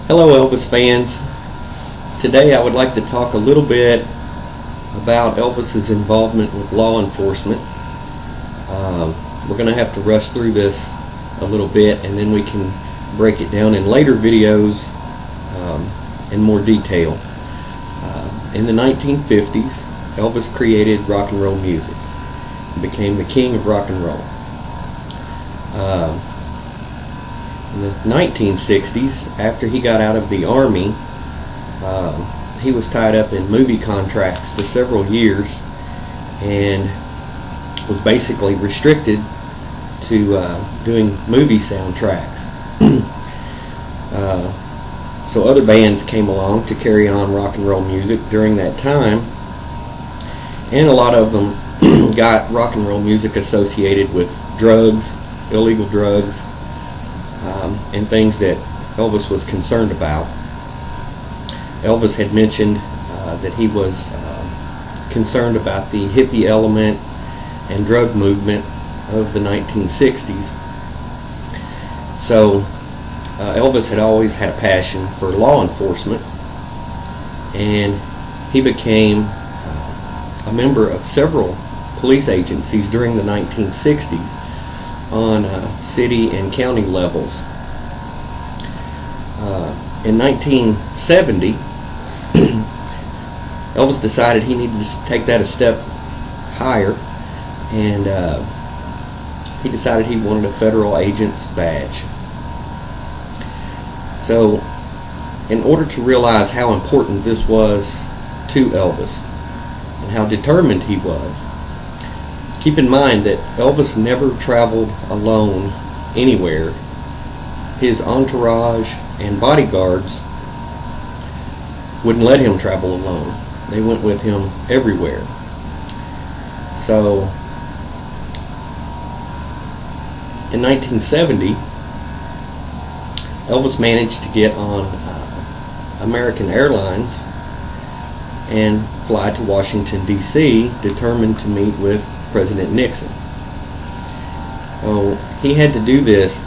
Hello Elvis fans. Today I would like to talk a little bit about Elvis's involvement with law enforcement. We're going to have to rush through this a little bit and then we can break it down in later videos in more detail. In the 1950s, Elvis created rock and roll music. He became the king of rock and roll. In the 1960s, after he got out of the Army, he was tied up in movie contracts for several years and was basically restricted to doing movie soundtracks. So other bands came along to carry on rock and roll music during that time, and a lot of them got rock and roll music associated with drugs, illegal drugs, and things that Elvis was concerned about. Elvis had mentioned that he was concerned about the hippie element and drug movement of the 1960s. So Elvis had always had a passion for law enforcement, and he became a member of several police agencies during the 1960s on city and county levels. In 1970, Elvis decided he needed to take that a step higher, and he decided he wanted a federal agent's badge. So, in order to realize how important this was to Elvis and how determined he was, keep in mind that Elvis never traveled alone anywhere. His entourage and bodyguards wouldn't let him travel alone. They went with him everywhere. So in 1970, Elvis managed to get on American Airlines and fly to Washington, D.C., determined to meet with President Nixon. So he had to do this.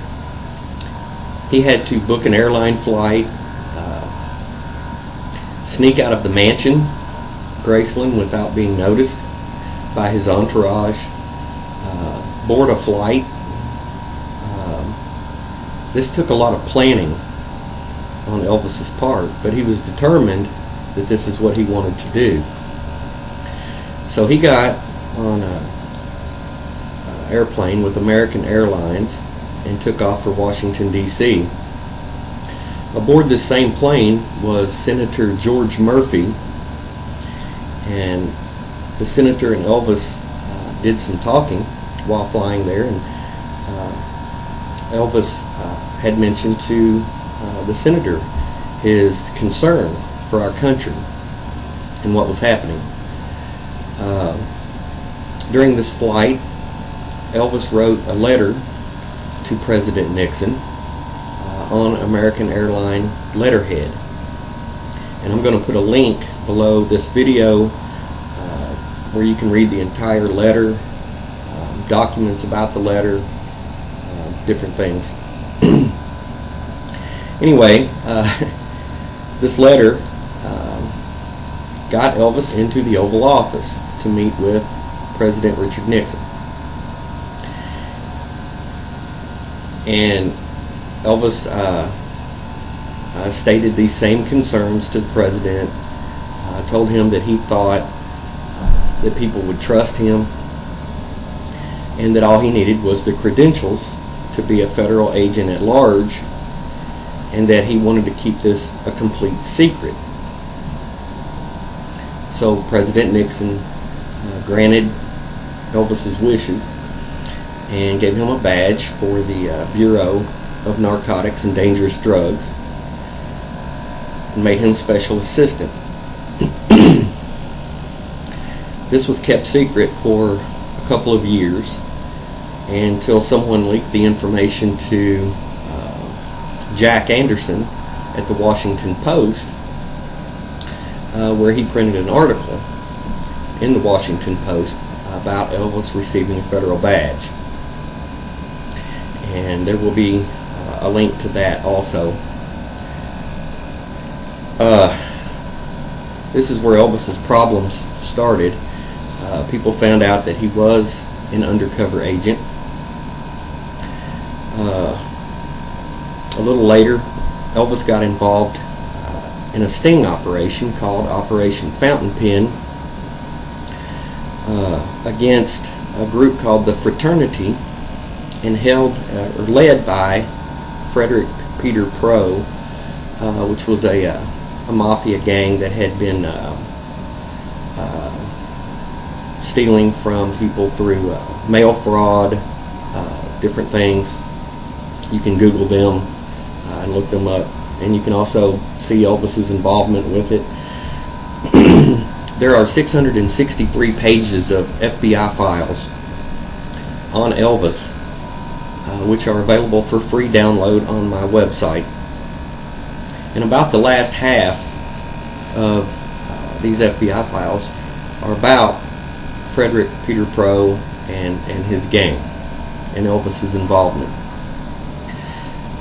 He had to book an airline flight, sneak out of the mansion, Graceland, without being noticed by his entourage, board a flight. This took a lot of planning on Elvis's part, but he was determined that this is what he wanted to do. So he got on an airplane with American Airlines and took off for Washington, D.C. Aboard this same plane was Senator George Murphy, and the senator and Elvis did some talking while flying there, and Elvis had mentioned to the senator his concern for our country and what was happening. During this flight, Elvis wrote a letter to President Nixon on American Airline letterhead, and I'm going to put a link below this video where you can read the entire letter, documents about the letter, different things. Anyway, this letter got Elvis into the Oval Office to meet with President Richard Nixon. And Elvis stated these same concerns to the president, told him that he thought that people would trust him and that all he needed was the credentials to be a federal agent at large, and that he wanted to keep this a complete secret. So President Nixon granted Elvis's wishes and gave him a badge for the Bureau of Narcotics and Dangerous Drugs and made him special assistant. This was kept secret for a couple of years until someone leaked the information to Jack Anderson at the Washington Post, where he printed an article in the Washington Post about Elvis receiving a federal badge. And there will be a link to that also. This is where Elvis's problems started. People found out that he was an undercover agent. A little later, Elvis got involved in a sting operation called Operation Fountain Pen against a group called the Fraternity, and led by Frederick Peter Pro, which was a mafia gang that had been stealing from people through mail fraud, different things. You can Google them and look them up, and you can also see Elvis's involvement with it. There are 663 pages of FBI files on Elvis, which are available for free download on my website. And about the last half of these FBI files are about Frederick Peter Pro and his gang and Elvis's involvement.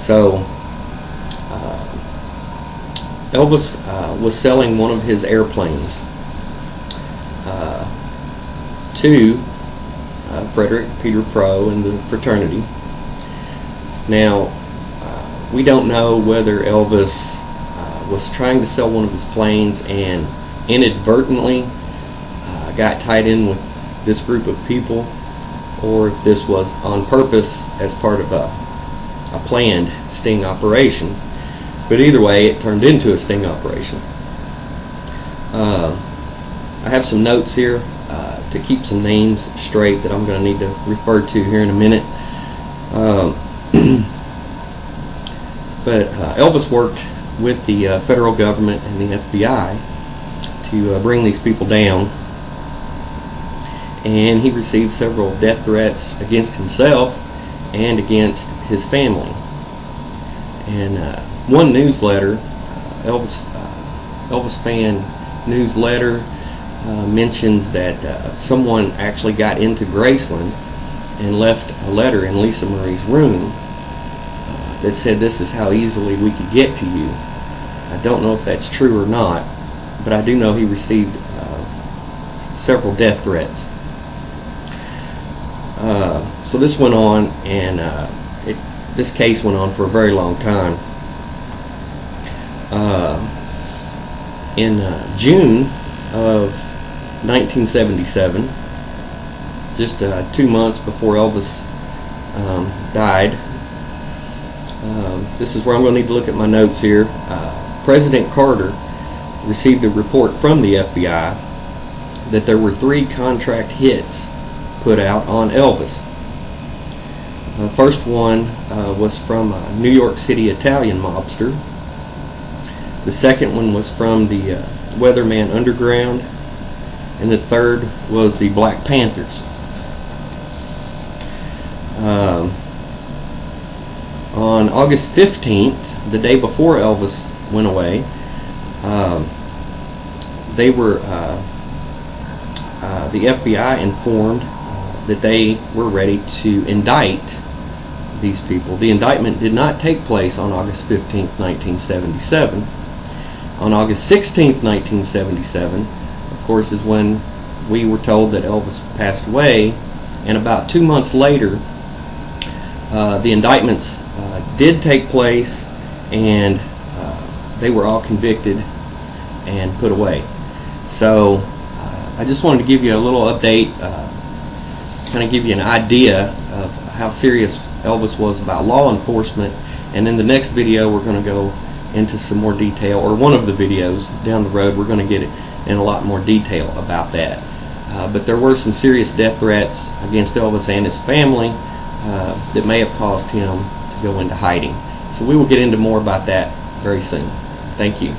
So Elvis was selling one of his airplanes to Frederick Peter Pro and the Fraternity. Now, we don't know whether Elvis was trying to sell one of his planes and inadvertently got tied in with this group of people, or if this was on purpose as part of a planned sting operation. But either way, it turned into a sting operation. I have some notes here to keep some names straight that I'm going to need to refer to here in a minute. But Elvis worked with the federal government and the FBI to bring these people down, and he received several death threats against himself and against his family. And one newsletter, Elvis fan newsletter, mentions that someone actually got into Graceland and left a letter in Lisa Marie's room that said, "This is how easily we could get to you." I don't know if that's true or not, but I do know he received several death threats. So this went on, and this case went on for a very long time. In June of 1977, just 2 months before Elvis died, this is where I'm going to need to look at my notes here. President Carter received a report from the FBI that there were 3 contract hits put out on Elvis. The first one was from a New York City Italian mobster. The second one was from the Weatherman Underground, and the third was the Black Panthers. On August 15th, the day before Elvis went away, the FBI informed that they were ready to indict these people. The indictment did not take place on August 15th, 1977. On August 16th, 1977, of course, is when we were told that Elvis passed away, and about 2 months later, the indictments did take place, and they were all convicted and put away. So I just wanted to give you a little update, kind of give you an idea of how serious Elvis was about law enforcement, and in the next video we're going to go into some more detail, or one of the videos down the road we're going to get it in a lot more detail about that. But there were some serious death threats against Elvis and his family that may have caused him to go into hiding. So we will get into more about that very soon. Thank you.